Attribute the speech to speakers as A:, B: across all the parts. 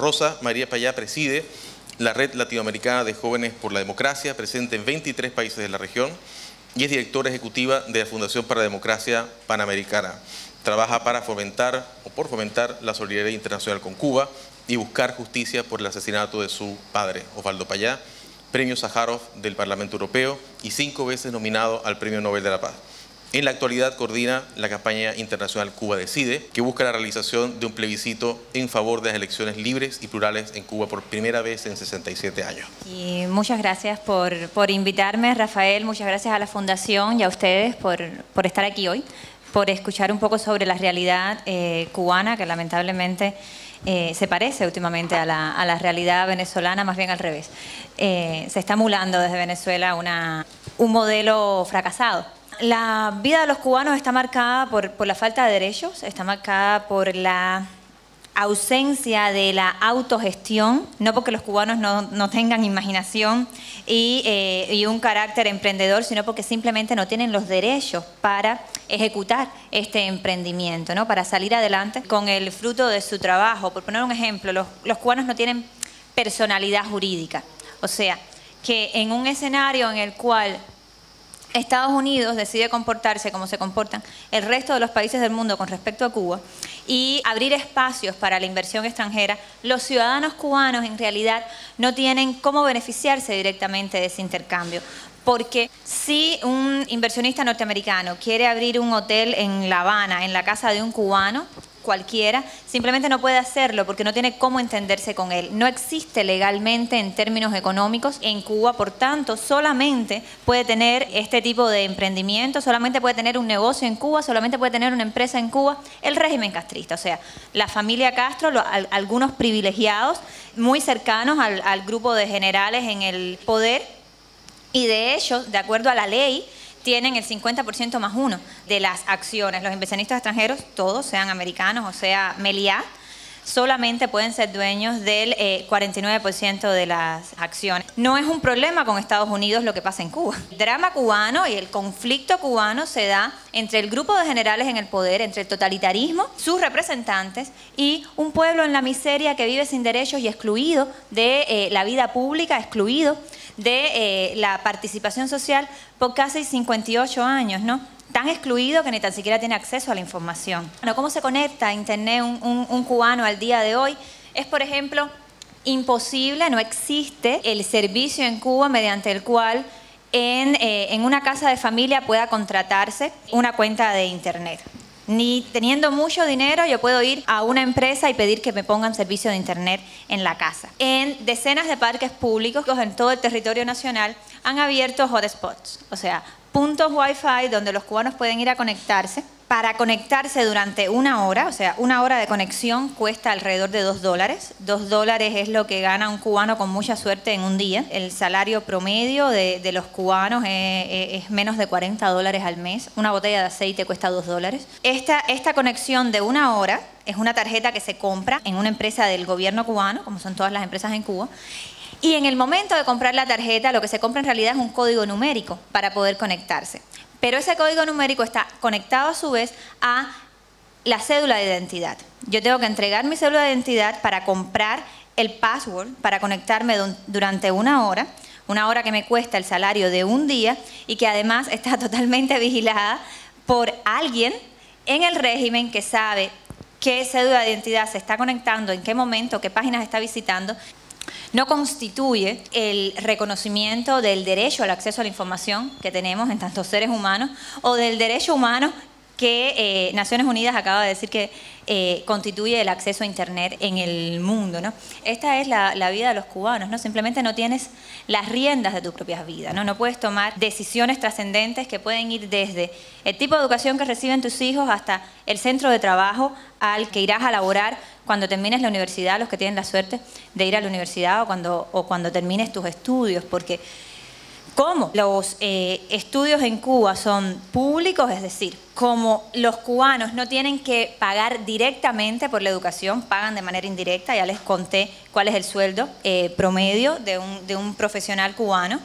A: Rosa María Payá preside la Red Latinoamericana de Jóvenes por la Democracia, presente en 23 países de la región, y es directora ejecutiva de la Fundación para la Democracia Panamericana. Trabaja para fomentar la solidaridad internacional con Cuba y buscar justicia por el asesinato de su padre, Osvaldo Payá, Premio Sájarov del Parlamento Europeo y 5 veces nominado al Premio Nobel de la Paz. En la actualidad coordina la campaña internacional Cuba Decide, que busca la realización de un plebiscito en favor de las elecciones libres y plurales en Cuba por primera vez en 67 años.
B: Y muchas gracias por invitarme, Rafael, muchas gracias a la Fundación y a ustedes por estar aquí hoy, por escuchar un poco sobre la realidad cubana, que lamentablemente se parece últimamente a la realidad venezolana, más bien al revés. Se está emulando desde Venezuela un modelo fracasado. La vida de los cubanos está marcada por la falta de derechos, está marcada por la ausencia de la autogestión, no porque los cubanos no tengan imaginación y un carácter emprendedor, sino porque simplemente no tienen los derechos para ejecutar este emprendimiento, ¿no? Para salir adelante con el fruto de su trabajo. Por poner un ejemplo, los cubanos no tienen personalidad jurídica, o sea, que en un escenario en el cual Estados Unidos decide comportarse como se comportan el resto de los países del mundo con respecto a Cuba y abrir espacios para la inversión extranjera, los ciudadanos cubanos en realidad no tienen cómo beneficiarse directamente de ese intercambio. Porque si un inversionista norteamericano quiere abrir un hotel en La Habana, en la casa de un cubano, cualquiera, simplemente no puede hacerlo porque no tiene cómo entenderse con él. No existe legalmente en términos económicos en Cuba, por tanto, solamente puede tener este tipo de emprendimiento, solamente puede tener un negocio en Cuba, solamente puede tener una empresa en Cuba, el régimen castrista, o sea, la familia Castro, algunos privilegiados muy cercanos al grupo de generales en el poder, y de hecho, de acuerdo a la ley, tienen el 50% más uno de las acciones. Los inversionistas extranjeros, todos, sean americanos o sea Meliá, solamente pueden ser dueños del 49% de las acciones. No es un problema con Estados Unidos lo que pasa en Cuba. El drama cubano y el conflicto cubano se da entre el grupo de generales en el poder, entre el totalitarismo, sus representantes y un pueblo en la miseria que vive sin derechos y excluido de la vida pública, excluido de la participación social por casi 58 años, ¿no? Tan excluido que ni tan siquiera tiene acceso a la información. Bueno, ¿cómo se conecta a Internet un cubano al día de hoy? Es, por ejemplo, imposible, no existe el servicio en Cuba mediante el cual en una casa de familia pueda contratarse una cuenta de Internet. Ni teniendo mucho dinero yo puedo ir a una empresa y pedir que me pongan servicio de Internet en la casa. En decenas de parques públicos en todo el territorio nacional han abierto hotspots, o sea, puntos Wi-Fi donde los cubanos pueden ir a conectarse. Para conectarse durante 1 hora, o sea, 1 hora de conexión cuesta alrededor de $2. $2 es lo que gana un cubano con mucha suerte en un día. El salario promedio de los cubanos es menos de $40 al mes. Una botella de aceite cuesta $2. Esta conexión de 1 hora es una tarjeta que se compra en una empresa del gobierno cubano, como son todas las empresas en Cuba. Y en el momento de comprar la tarjeta, lo que se compra en realidad es un código numérico para poder conectarse. Pero ese código numérico está conectado a su vez a la cédula de identidad. Yo tengo que entregar mi cédula de identidad para comprar el password, para conectarme durante 1 hora que me cuesta el salario de un día y que además está totalmente vigilada por alguien en el régimen que sabe qué cédula de identidad se está conectando, en qué momento, qué páginas está visitando. No constituye el reconocimiento del derecho al acceso a la información que tenemos en tantos seres humanos o del derecho humano que Naciones Unidas acaba de decir que constituye el acceso a Internet en el mundo, ¿no? Esta es la vida de los cubanos, ¿no? Simplemente no tienes las riendas de tu propia vida, ¿no? No puedes tomar decisiones trascendentes que pueden ir desde el tipo de educación que reciben tus hijos hasta el centro de trabajo al que irás a laborar cuando termines la universidad, los que tienen la suerte de ir a la universidad o cuando termines tus estudios, porque como los estudios en Cuba son públicos, es decir, como los cubanos no tienen que pagar directamente por la educación, pagan de manera indirecta, ya les conté cuál es el sueldo promedio de un profesional cubano,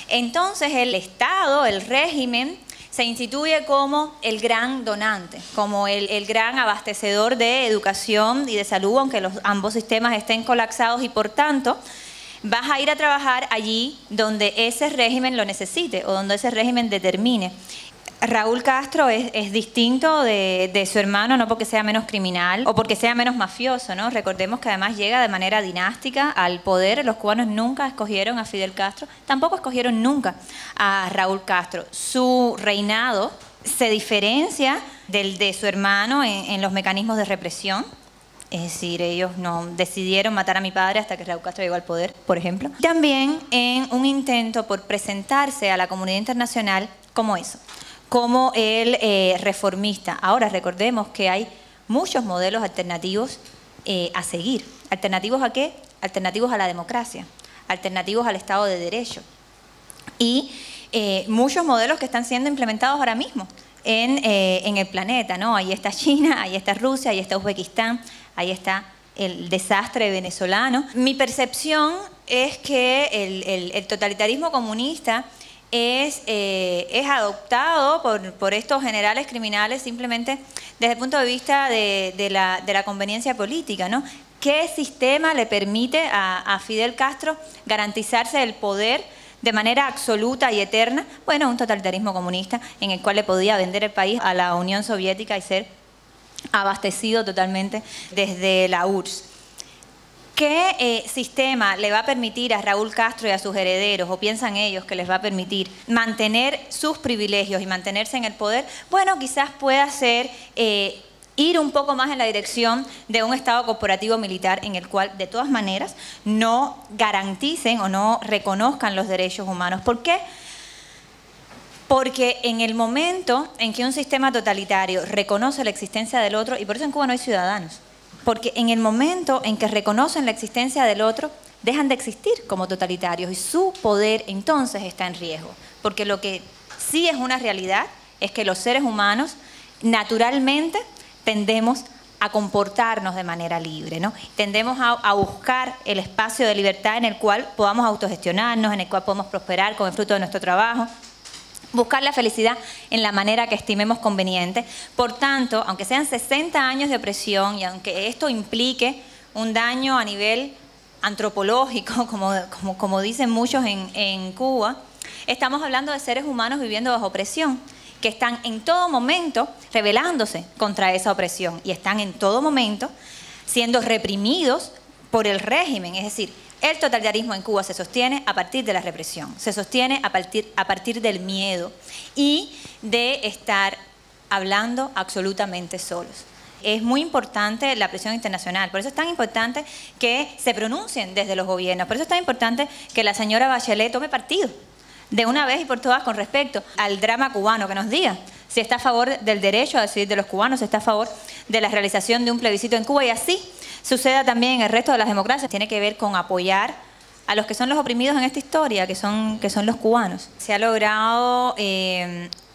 B: entonces el Estado, el régimen, se instituye como el gran donante, como el gran abastecedor de educación y de salud, aunque ambos sistemas estén colapsados, y por tanto vas a ir a trabajar allí donde ese régimen lo necesite o donde ese régimen determine. Raúl Castro es distinto de su hermano, no porque sea menos criminal o porque sea menos mafioso, ¿no? Recordemos que además llega de manera dinástica al poder. Los cubanos nunca escogieron a Fidel Castro, tampoco escogieron nunca a Raúl Castro. Su reinado se diferencia del de su hermano en los mecanismos de represión. Es decir, ellos no decidieron matar a mi padre hasta que Raúl Castro llegó al poder, por ejemplo. También en un intento por presentarse a la comunidad internacional como eso, como el reformista. Ahora recordemos que hay muchos modelos alternativos a seguir. ¿Alternativos a qué? Alternativos a la democracia, alternativos al Estado de Derecho. Y muchos modelos que están siendo implementados ahora mismo en el planeta, ¿no? Ahí está China, ahí está Rusia, ahí está Uzbekistán, ahí está el desastre venezolano. Mi percepción es que el totalitarismo comunista es adoptado por estos generales criminales simplemente desde el punto de vista de la conveniencia política, ¿no? ¿Qué sistema le permite a Fidel Castro garantizarse el poder de manera absoluta y eterna? Bueno, un totalitarismo comunista en el cual le podía vender el país a la Unión Soviética y ser abastecido totalmente desde la URSS. ¿Qué sistema le va a permitir a Raúl Castro y a sus herederos, o piensan ellos que les va a permitir mantener sus privilegios y mantenerse en el poder? Bueno, quizás pueda ser ir un poco más en la dirección de un Estado corporativo militar en el cual, de todas maneras, no garanticen o no reconozcan los derechos humanos. ¿Por qué? Porque en el momento en que un sistema totalitario reconoce la existencia del otro, y por eso en Cuba no hay ciudadanos, porque en el momento en que reconocen la existencia del otro, dejan de existir como totalitarios y su poder entonces está en riesgo. Porque lo que sí es una realidad es que los seres humanos naturalmente tendemos a comportarnos de manera libre, ¿no? Tendemos a buscar el espacio de libertad en el cual podamos autogestionarnos, en el cual podamos prosperar con el fruto de nuestro trabajo, buscar la felicidad en la manera que estimemos conveniente. Por tanto, aunque sean 60 años de opresión y aunque esto implique un daño a nivel antropológico, como dicen muchos en Cuba, estamos hablando de seres humanos viviendo bajo opresión, que están en todo momento rebelándose contra esa opresión y están en todo momento siendo reprimidos por el régimen. Es decir, el totalitarismo en Cuba se sostiene a partir de la represión, se sostiene a partir del miedo y de estar hablando absolutamente solos. Es muy importante la presión internacional, por eso es tan importante que se pronuncien desde los gobiernos, por eso es tan importante que la señora Bachelet tome partido de una vez y por todas con respecto al drama cubano, que nos diga si está a favor del derecho a decidir de los cubanos, si está a favor de la realización de un plebiscito en Cuba, y así suceda también en el resto de las democracias. Tiene que ver con apoyar a los que son los oprimidos en esta historia, que son los cubanos. Se ha logrado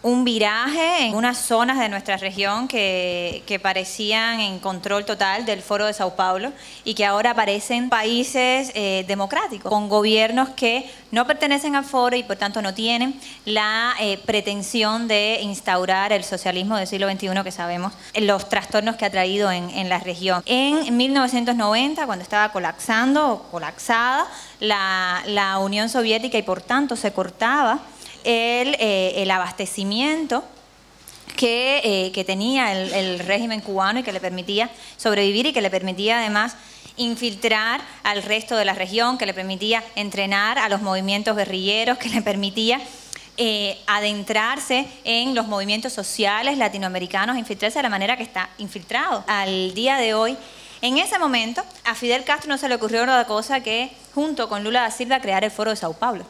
B: un viraje en unas zonas de nuestra región que parecían en control total del Foro de Sao Paulo y que ahora parecen países democráticos, con gobiernos que no pertenecen al Foro y por tanto no tienen la pretensión de instaurar el socialismo del siglo XXI que sabemos los trastornos que ha traído en la región. En 1990, cuando estaba colapsada la Unión Soviética y por tanto se cortaba el abastecimiento que tenía el régimen cubano y que le permitía sobrevivir y que le permitía además infiltrar al resto de la región, que le permitía entrenar a los movimientos guerrilleros, que le permitía adentrarse en los movimientos sociales latinoamericanos, infiltrarse de la manera que está infiltrado al día de hoy. En ese momento a Fidel Castro no se le ocurrió otra cosa que, junto con Lula da Silva, crear el Foro de Sao Paulo,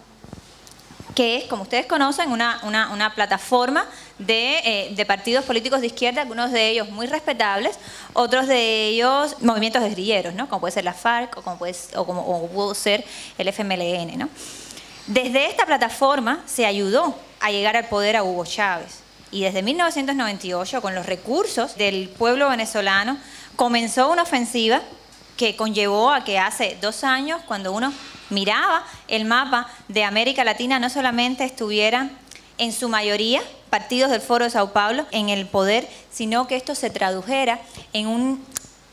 B: que es, como ustedes conocen, una plataforma de partidos políticos de izquierda, algunos de ellos muy respetables, otros de ellos movimientos guerrilleros, ¿no? Como puede ser la FARC o como pudo ser el FMLN, ¿no? Desde esta plataforma se ayudó a llegar al poder a Hugo Chávez y desde 1998, con los recursos del pueblo venezolano, comenzó una ofensiva que conllevó a que hace 2 años, cuando uno miraba el mapa de América Latina, no solamente estuvieran en su mayoría partidos del Foro de Sao Paulo en el poder, sino que esto se tradujera en un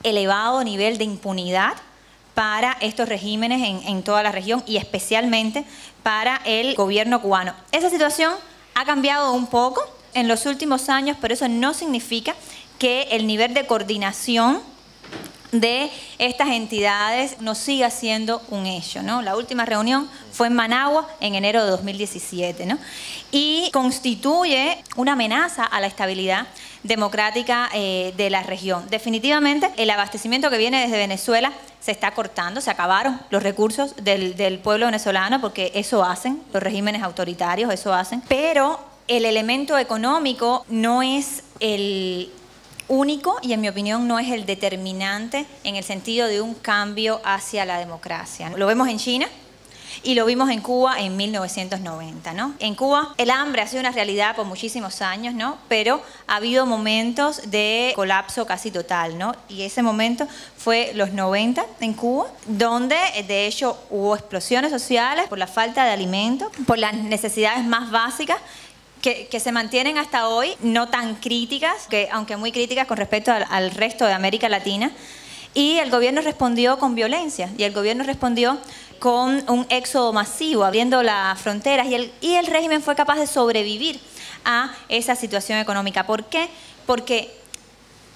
B: elevado nivel de impunidad para estos regímenes en toda la región y especialmente para el gobierno cubano. Esa situación ha cambiado un poco en los últimos años, pero eso no significa que el nivel de coordinación de estas entidades no siga siendo un hecho, ¿no? La última reunión fue en Managua en enero de 2017, ¿no? Y constituye una amenaza a la estabilidad democrática de la región. Definitivamente el abastecimiento que viene desde Venezuela se está cortando, se acabaron los recursos del pueblo venezolano, porque eso hacen los regímenes autoritarios, eso hacen, pero el elemento económico no es el único y en mi opinión no es el determinante en el sentido de un cambio hacia la democracia. Lo vemos en China y lo vimos en Cuba en 1990, ¿no? En Cuba el hambre ha sido una realidad por muchísimos años, ¿no? Pero ha habido momentos de colapso casi total, ¿no? Y ese momento fue los 90 en Cuba, donde de hecho hubo explosiones sociales por la falta de alimentos, por las necesidades más básicas, que se mantienen hasta hoy, no tan críticas, aunque muy críticas con respecto al resto de América Latina. Y el gobierno respondió con violencia, y el gobierno respondió con un éxodo masivo, abriendo las fronteras, y el régimen fue capaz de sobrevivir a esa situación económica. ¿Por qué? Porque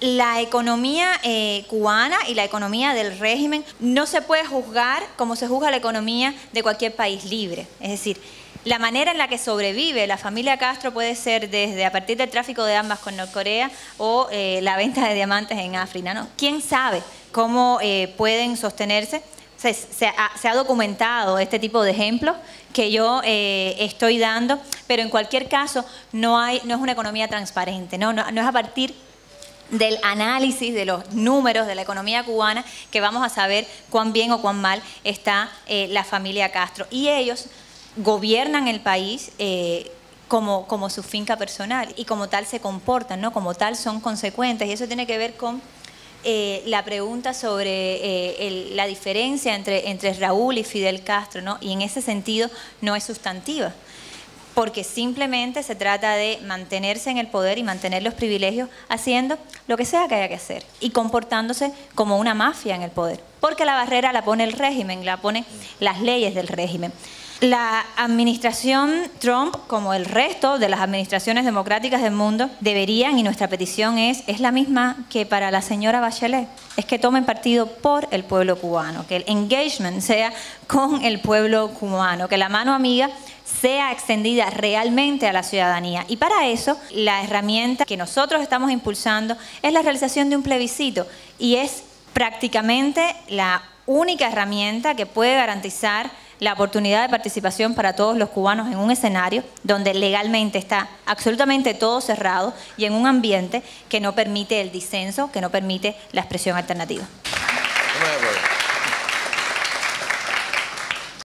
B: la economía cubana y la economía del régimen no se puede juzgar como se juzga la economía de cualquier país libre. Es decir, la manera en la que sobrevive la familia Castro puede ser desde a partir del tráfico de armas con Norcorea o la venta de diamantes en África, ¿no? ¿Quién sabe cómo pueden sostenerse? Se ha documentado este tipo de ejemplos que yo estoy dando, pero en cualquier caso no es una economía transparente, no es a partir del análisis de los números de la economía cubana que vamos a saber cuán bien o cuán mal está la familia Castro. Y ellos gobiernan el país como su finca personal y como tal se comportan, ¿no? Como tal son consecuentes, y eso tiene que ver con la pregunta sobre la diferencia entre Raúl y Fidel Castro, ¿no? Y en ese sentido no es sustantiva, porque simplemente se trata de mantenerse en el poder y mantener los privilegios haciendo lo que sea que haya que hacer y comportándose como una mafia en el poder, porque la barrera la pone el régimen, la pone las leyes del régimen. La administración Trump, como el resto de las administraciones democráticas del mundo, deberían, y nuestra petición es la misma que para la señora Bachelet, es que tomen partido por el pueblo cubano, que el engagement sea con el pueblo cubano, que la mano amiga sea extendida realmente a la ciudadanía. Y para eso, la herramienta que nosotros estamos impulsando es la realización de un plebiscito, y es prácticamente la única herramienta que puede garantizar la oportunidad de participación para todos los cubanos en un escenario donde legalmente está absolutamente todo cerrado y en un ambiente que no permite el disenso, que no permite la expresión alternativa.